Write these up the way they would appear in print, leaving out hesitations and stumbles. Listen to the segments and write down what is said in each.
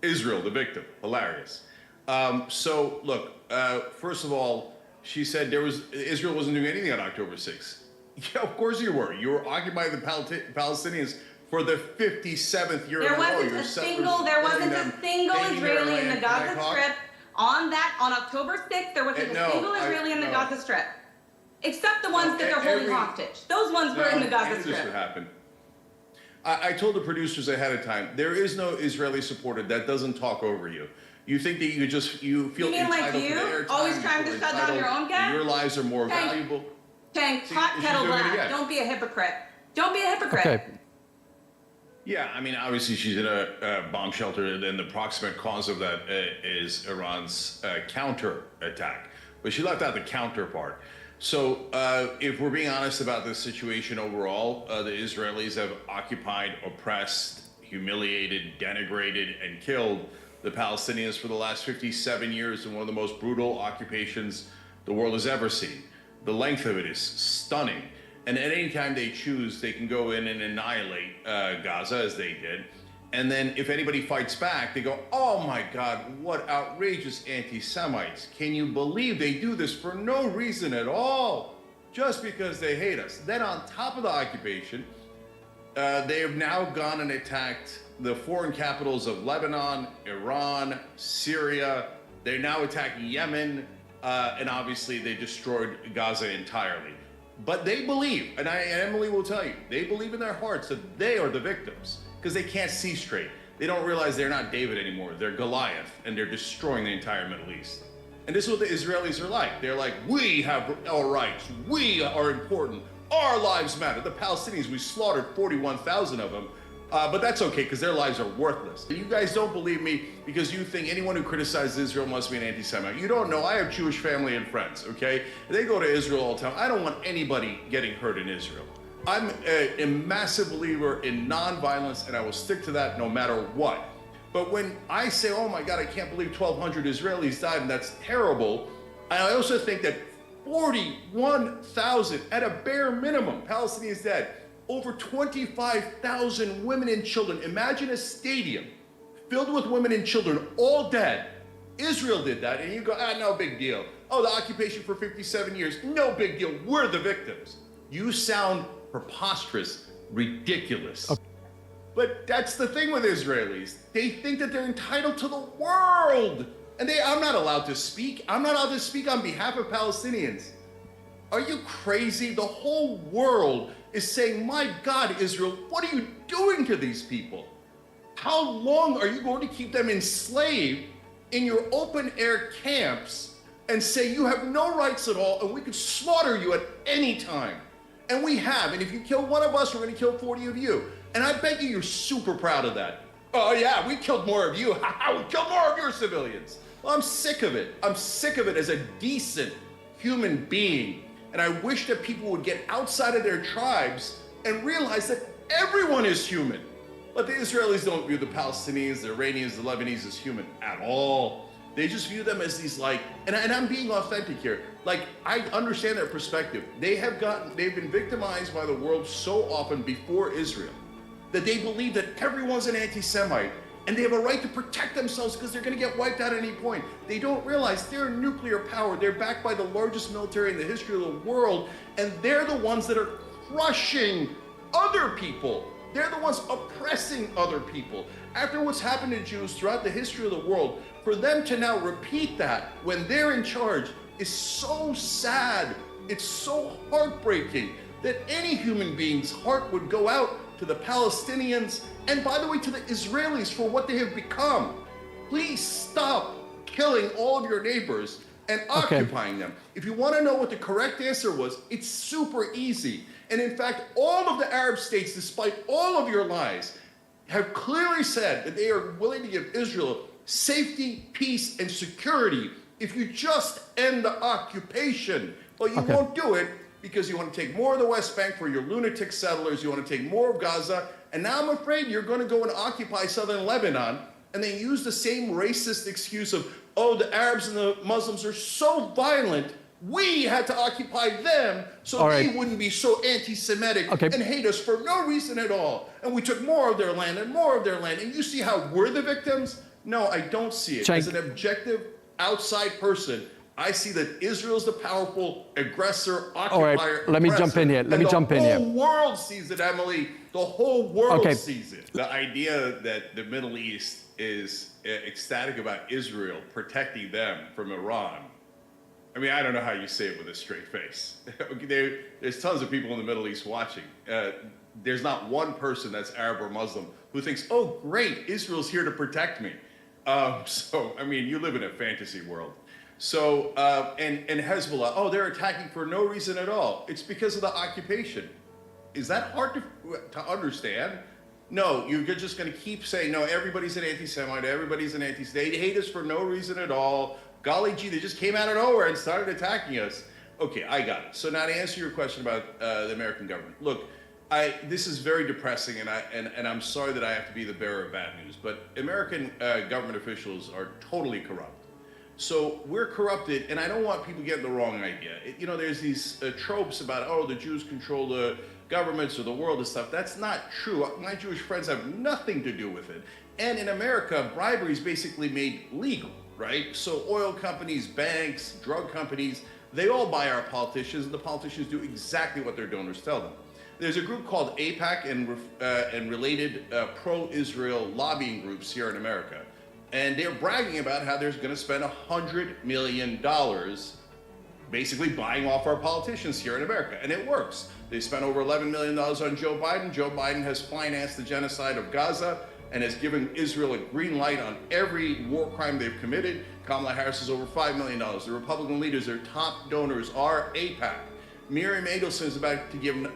Israel, the victim. Hilarious. So look, first of all, she said Israel wasn't doing anything on October 6th. Yeah, of course you were. You were occupying the Palestinians for the 57th year in a row. There wasn't a single Israeli in the Gaza Strip on October 6th. There wasn't a single Israeli in the Gaza Strip, except the ones that they're holding hostage. Those ones were in the Gaza Strip. This would happen. I told the producers ahead of time, there is no Israeli supporter that doesn't talk over you. You think that you feel entitled to the airtime. Always trying to shut down your own guy? Your lives are more valuable. Cenk, hot kettle black. Don't be a hypocrite. Don't be a hypocrite. Okay. Yeah, I mean, obviously she's in a bomb shelter, and the proximate cause of that is Iran's counter attack. But she left out the counter part. So if we're being honest about this situation overall, the Israelis have occupied, oppressed, humiliated, denigrated, and killed the Palestinians for the last 57 years in one of the most brutal occupations the world has ever seen. The length of it is stunning. And at any time they choose, they can go in and annihilate Gaza, as they did. And then if anybody fights back, they go, oh my God, what outrageous anti-Semites. Can you believe they do this for no reason at all? Just because they hate us. Then on top of the occupation, they have now gone and attacked the foreign capitals of Lebanon, Iran, Syria. They're now attacking Yemen, and obviously they destroyed Gaza entirely. But they believe, and Emily will tell you, they believe in their hearts that they are the victims because they can't see straight. They don't realize they're not David anymore. They're Goliath, and they're destroying the entire Middle East. And this is what the Israelis are like. They're like, we have our rights. We are important. Our lives matter. The Palestinians, we slaughtered 41,000 of them. But that's okay, because their lives are worthless. You guys don't believe me because you think anyone who criticizes Israel must be an anti-Semite. You don't know. I have Jewish family and friends, okay? They go to Israel all the time. I don't want anybody getting hurt in Israel. I'm a massive believer in nonviolence, and I will stick to that no matter what. But when I say, oh my God, I can't believe 1,200 Israelis died, and that's terrible, I also think that 41,000 at a bare minimum Palestinians dead. Over 25,000 women and children. Imagine a stadium filled with women and children, all dead. Israel did that, and you go, no big deal. Oh, the occupation for 57 years, no big deal. We're the victims. You sound preposterous, ridiculous. Okay. But that's the thing with Israelis. They think that they're entitled to the world. And I'm not allowed to speak. I'm not allowed to speak on behalf of Palestinians. Are you crazy? The whole world is saying, my God, Israel, what are you doing to these people? How long are you going to keep them enslaved in your open air camps and say you have no rights at all and we could slaughter you at any time? And we have, and if you kill one of us, we're gonna kill 40 of you. And I bet you're super proud of that. Oh yeah, we killed more of you. We killed more of your civilians. Well, I'm sick of it. I'm sick of it as a decent human being. And I wish that people would get outside of their tribes and realize that everyone is human. But the Israelis don't view the Palestinians, the Iranians, the Lebanese as human at all. They just view them as these and I'm being authentic here. I understand their perspective. They've been victimized by the world so often before Israel that they believe that everyone's an anti-Semite and they have a right to protect themselves because they're gonna get wiped out at any point. They don't realize they're a nuclear power. They're backed by the largest military in the history of the world, and they're the ones that are crushing other people. They're the ones oppressing other people. After what's happened to Jews throughout the history of the world, for them to now repeat that when they're in charge is so sad. It's so heartbreaking that any human being's heart would go out to the Palestinians and, by the way, to the Israelis for what they have become. Please stop killing all of your neighbors and occupying them. If you want to know what the correct answer was, it's super easy. And in fact, all of the Arab states, despite all of your lies, have clearly said that they are willing to give Israel safety, peace, and security if you just end the occupation. But you won't do it because you want to take more of the West Bank for your lunatic settlers, you want to take more of Gaza, and now I'm afraid you're going to go and occupy southern Lebanon and then use the same racist excuse of, oh, the Arabs and the Muslims are so violent We had to occupy them so they wouldn't be so anti-Semitic and hate us for no reason at all. And we took more of their land and more of their land. And you see how we're the victims? No, I don't see it. Cenk. As an objective outside person, I see that Israel's the powerful aggressor, occupier. All right, let me jump in here. Let me jump in here. The whole world sees it, Emily. The whole world sees it. The idea that the Middle East is ecstatic about Israel protecting them from Iran. I mean, I don't know how you say it with a straight face. There's tons of people in the Middle East watching. There's not one person that's Arab or Muslim who thinks, oh, great, Israel's here to protect me. So, I mean, you live in a fantasy world. So, and Hezbollah, oh, they're attacking for no reason at all. It's because of the occupation. Is that hard to understand? No, you're just going to keep saying, no, everybody's an anti-Semite, everybody's an anti-State. They hate us for no reason at all. Golly gee, they just came out of nowhere and started attacking us. Okay, I got it. So now to answer your question about the American government. Look, this is very depressing, and I'm sorry that I have to be the bearer of bad news, but American government officials are totally corrupt. So we're corrupted, and I don't want people getting the wrong idea. You know, there's these tropes about, oh, the Jews control the governments or the world and stuff. That's not true. My Jewish friends have nothing to do with it. And in America, bribery is basically made legal, right? So oil companies, banks, drug companies, they all buy our politicians, and the politicians do exactly what their donors tell them. There's a group called AIPAC and related pro-Israel lobbying groups here in America. And they're bragging about how they're going to spend $100 million basically buying off our politicians here in America. And it works. They spent over $11 million on Joe Biden. Joe Biden has financed the genocide of Gaza and has given Israel a green light on every war crime they've committed. Kamala Harris is over $5 million. The Republican leaders, their top donors are AIPAC. Miriam Adelson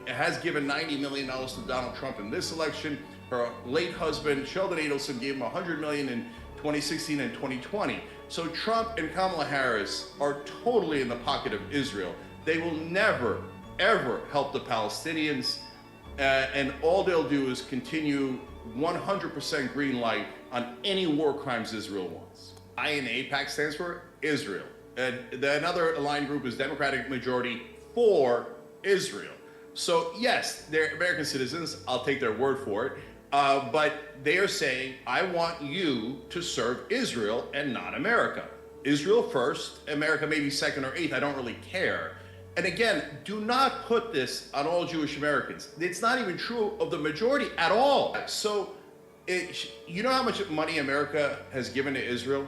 has given $90 million to Donald Trump in this election. Her late husband, Sheldon Adelson, gave him $100 million in 2016 and 2020. So Trump and Kamala Harris are totally in the pocket of Israel. They will never, ever help the Palestinians, and all they'll do is continue 100% green light on any war crimes Israel wants. I in AIPAC stands for Israel. Another aligned group is Democratic Majority for Israel. So yes, they're American citizens. I'll take their word for it. But they are saying, I want you to serve Israel and not America. Israel first, America maybe second or eighth, I don't really care. And again, do not put this on all Jewish Americans. It's not even true of the majority at all. So, you know how much money America has given to Israel?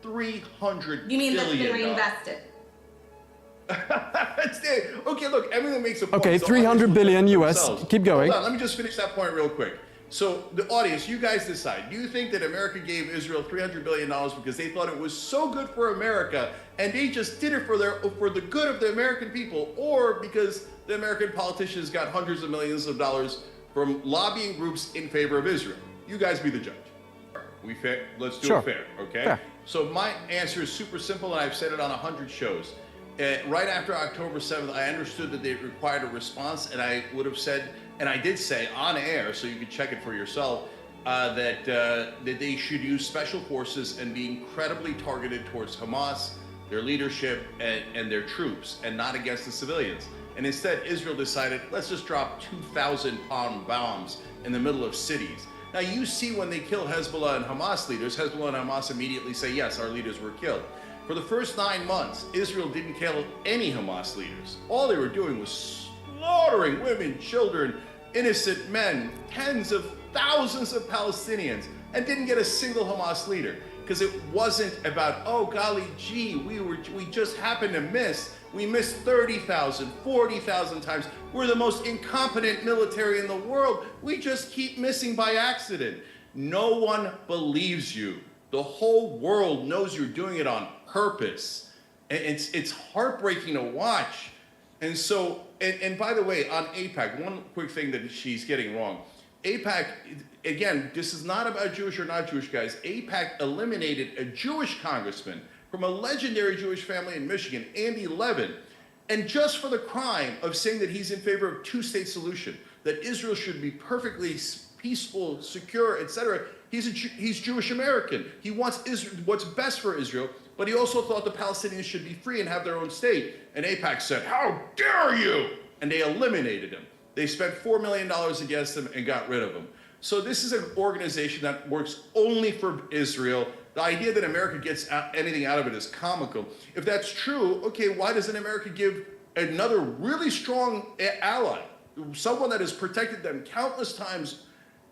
$300 You mean that's billion. been reinvested? Okay, look, everyone makes a point. Okay, 300 billion US. Keep going. Hold on, let me just finish that point real quick. So the audience, you guys decide. Do you think that America gave Israel $300 billion because they thought it was so good for America and they just did it for the good of the American people, or because the American politicians got hundreds of millions of dollars from lobbying groups in favor of Israel? You guys be the judge. Let's do it fair, okay? Fair. So my answer is super simple, and I've said it on 100 shows. Right after October 7th, I understood that they required a response, and I would have said, and I did say on air, so you can check it for yourself, that they should use special forces and be incredibly targeted towards Hamas, their leadership, and their troops, and not against the civilians. And instead, Israel decided, let's just drop 2,000-pound bombs in the middle of cities. Now, you see when they kill Hezbollah and Hamas leaders, Hezbollah and Hamas immediately say, yes, our leaders were killed. For the first 9 months, Israel didn't kill any Hamas leaders. All they were doing was slaughtering women, children, innocent men, tens of thousands of Palestinians, and didn't get a single Hamas leader. Because it wasn't about, oh, golly gee, we just happened to miss. We missed 30,000, 40,000 times. We're the most incompetent military in the world. We just keep missing by accident. No one believes you. The whole world knows you're doing it on purpose. And it's heartbreaking to watch. And so, and by the way, on AIPAC, one quick thing that she's getting wrong. AIPAC, again, this is not about Jewish or not Jewish guys. AIPAC eliminated a Jewish congressman from a legendary Jewish family in Michigan, Andy Levin, and just for the crime of saying that he's in favor of two-state solution, that Israel should be perfectly peaceful, secure, etc. He's Jewish American. He wants Israel, what's best for Israel, but he also thought the Palestinians should be free and have their own state. And AIPAC said, "How dare you?" And they eliminated him. They spent $4 million against him and got rid of him. So this is an organization that works only for Israel. The idea that America gets anything out of it is comical. If that's true, okay, why doesn't America give another really strong ally, someone that has protected them countless times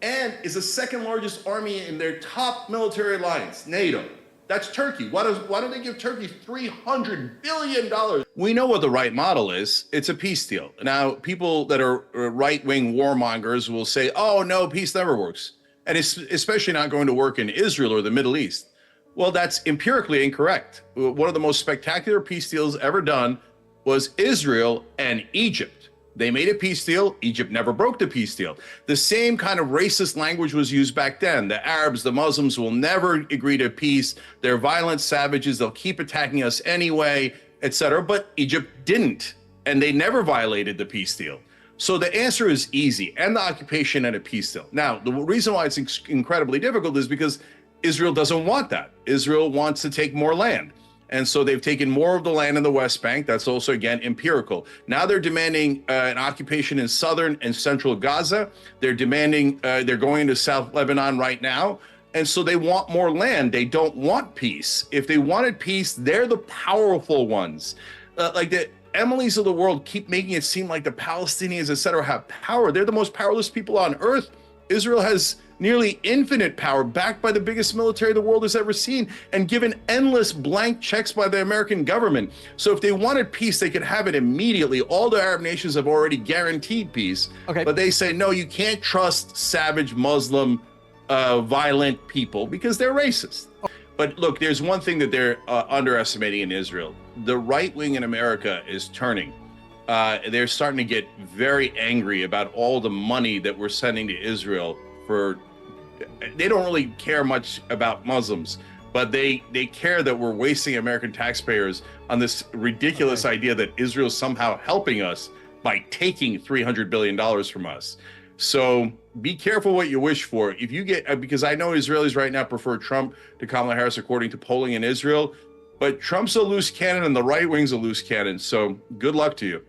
and is the second largest army in their top military alliance, NATO? That's Turkey. Why don't they give Turkey $300 billion? We know what the right model is. It's a peace deal. Now, people that are right-wing warmongers will say, oh, no, peace never works. And it's especially not going to work in Israel or the Middle East. Well, that's empirically incorrect. One of the most spectacular peace deals ever done was Israel and Egypt. They made a peace deal. Egypt never broke the peace deal. The same kind of racist language was used back then. The Arabs, the Muslims will never agree to peace. They're violent savages. They'll keep attacking us anyway, etc. But Egypt didn't, and they never violated the peace deal. So the answer is easy, and the occupation and a peace deal. Now, the reason why it's incredibly difficult is because Israel doesn't want that. Israel wants to take more land. And so they've taken more of the land in the West Bank. That's also, again, empirical. Now they're demanding an occupation in southern and central Gaza. They're demanding, they're going into South Lebanon right now. And so they want more land. They don't want peace. If they wanted peace, they're the powerful ones. Like the Emilys of the world keep making it seem like the Palestinians, et cetera, have power. They're the most powerless people on earth. Israel has nearly infinite power, backed by the biggest military the world has ever seen, and given endless blank checks by the American government. So if they wanted peace, they could have it immediately. All the Arab nations have already guaranteed peace. Okay. But they say, no, you can't trust savage Muslim, violent people because they're racist. But look, there's one thing that they're underestimating in Israel. The right wing in America is turning. They're starting to get very angry about all the money that we're sending to Israel for. They don't really care much about Muslims, but they care that we're wasting American taxpayers on this ridiculous idea that Israel's somehow helping us by taking $300 billion from us. So be careful what you wish for. If you get, because I know Israelis right now prefer Trump to Kamala Harris according to polling in Israel, but Trump's a loose cannon and the right wing's a loose cannon. So good luck to you.